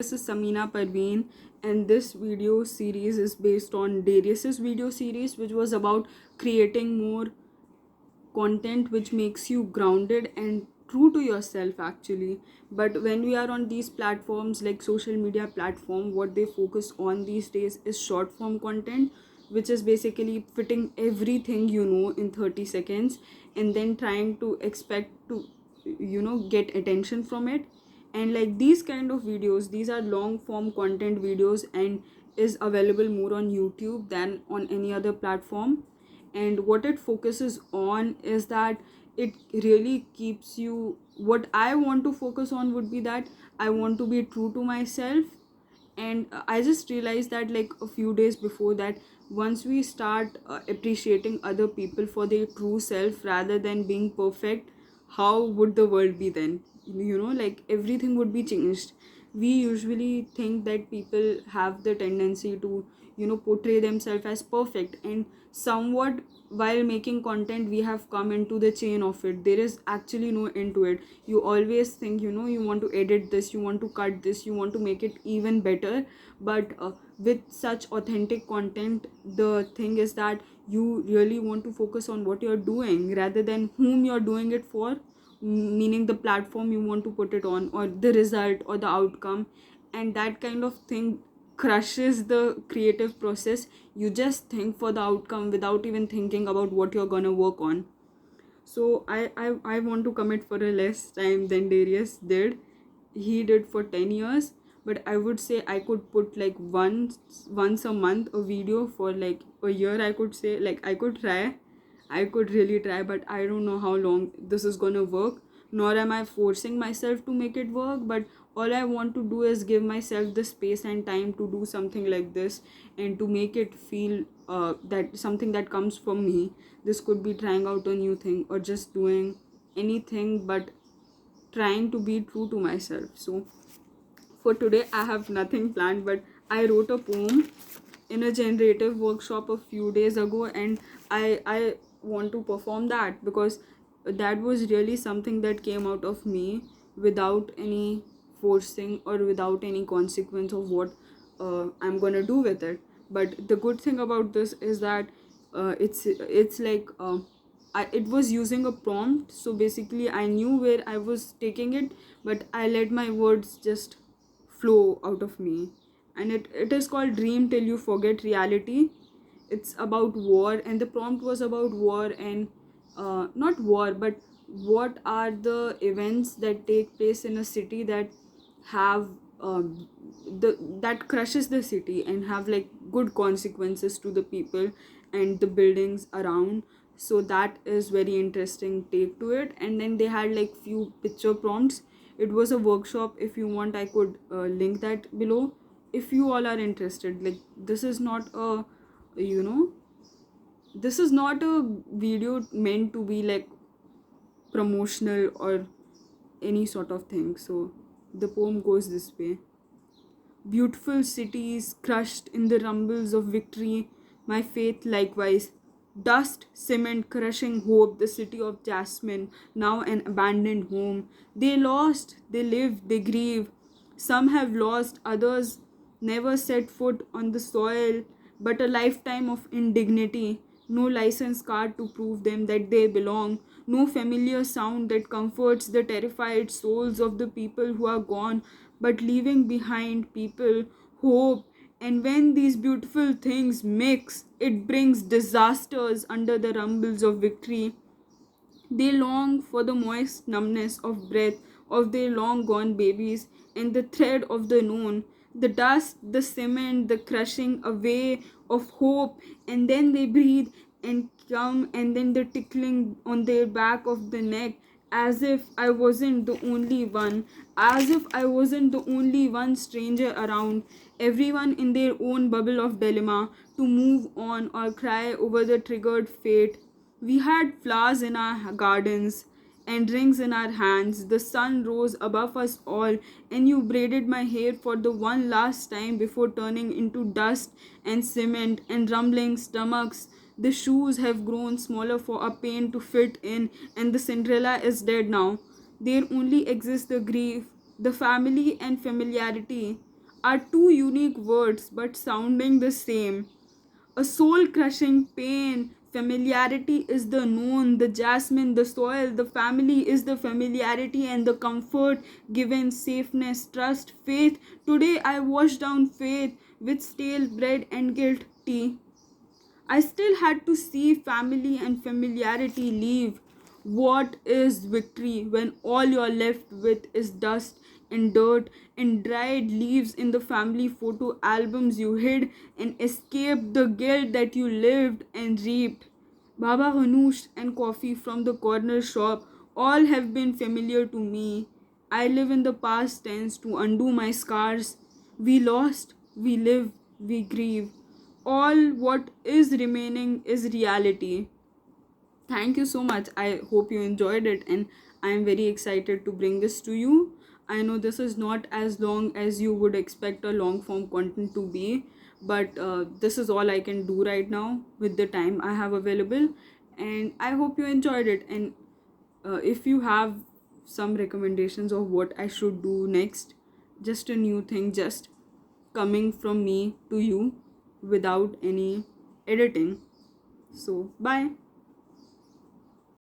This is Samina Parveen, and this video series is based on Darius's video series, which was about creating more content which makes you grounded and true to yourself actually. But when we are on these platforms like social media platform, what they focus on these days is short form content, which is basically fitting everything in 30 seconds and then trying to expect to get attention from it. And like these kind of videos, these are long form content videos and is available more on YouTube than on any other platform. And what it focuses on is that it really keeps you, what I want to focus on would be that I want to be true to myself. And I just realized that like a few days before that, once we start appreciating other people for their true self rather than being perfect, how would the world be then? Like everything would be changed. We usually think that people have the tendency to portray themselves as perfect, and somewhat while making content we have come into the chain of it. There is actually no end to it. You always think you want to edit this, you want to cut this, you want to make it even better. But with such authentic content, the thing is that you really want to focus on what you're doing rather than whom you're doing it for, meaning the platform you want to put it on or the result or the outcome. And that kind of thing crushes the creative process. You just think for the outcome without even thinking about what you're gonna work on. So I want to commit for a less time than Darius did. He did for 10 years, but I would say I could put like once a month a video for like a year. I could say like I could really try, but I don't know how long this is gonna work, nor am I forcing myself to make it work. But all I want to do is give myself the space and time to do something like this and to make it feel that something that comes from me. This could be trying out a new thing or just doing anything, but trying to be true to myself. So for today, I have nothing planned, but I wrote a poem in a generative workshop a few days ago, and I want to perform that because that was really something that came out of me without any forcing or without any consequence of what I'm gonna do with it. But the good thing about this is that it's like it was using a prompt, so basically I knew where I was taking it, but I let my words just flow out of me. And it is called Dream Till You Forget Reality. It's about war, and the prompt was about war and not war, but what are the events that take place in a city that have that crushes the city and have like good consequences to the people and the buildings around. So that is very interesting take to it. And then they had like few picture prompts. It was a workshop. If you want, I could link that below if you all are interested. Like this is not a you know this is not a video meant to be like promotional or any sort of thing. So the poem goes this way: beautiful cities crushed in the rumbles of victory, my faith likewise. Dust, cement, crushing hope, the city of jasmine, now an abandoned home. They lost, they live, they grieve. Some have lost, others never set foot on the soil, but a lifetime of indignity. No license card to prove them that they belong. No familiar sound that comforts the terrified souls of the people who are gone, but leaving behind people, hope. And when these beautiful things mix, it brings disasters under the rumbles of victory. They long for the moist numbness of breath of their long gone babies and the thread of the known, the dust, the cement, the crushing away of hope, and then they breathe and come, and then the tickling on their back of the neck, as if I wasn't the only one, as if I wasn't the only one stranger around, everyone in their own bubble of dilemma to move on or cry over the triggered fate. We had flowers in our gardens and rings in our hands. The sun rose above us all, and you braided my hair for the one last time before turning into dust and cement and rumbling stomachs. The shoes have grown smaller for a pain to fit in, and the Cinderella is dead now. There only exists the grief, the family, and familiarity. are two unique words but sounding the same. A soul crushing pain. Familiarity is the known, the jasmine, the soil, the family is the familiarity and the comfort given, safeness, trust, faith. Today I washed down faith with stale bread and guilt tea. I still had to see family and familiarity leave. What is victory when all you're left with is dust and dirt and dried leaves in the family photo albums you hid and escaped the guilt that you lived and reaped? Baba Hanush and coffee from the corner shop all have been familiar to me. I live in the past tense to undo my scars. We lost, we live, we grieve. All what is remaining is reality. Thank you so much. I hope you enjoyed it, and I am very excited to bring this to you. I know this is not as long as you would expect a long form content to be, but this is all I can do right now with the time I have available, and I hope you enjoyed it. And if you have some recommendations of what I should do next, just a new thing, just coming from me to you without any editing. So, bye.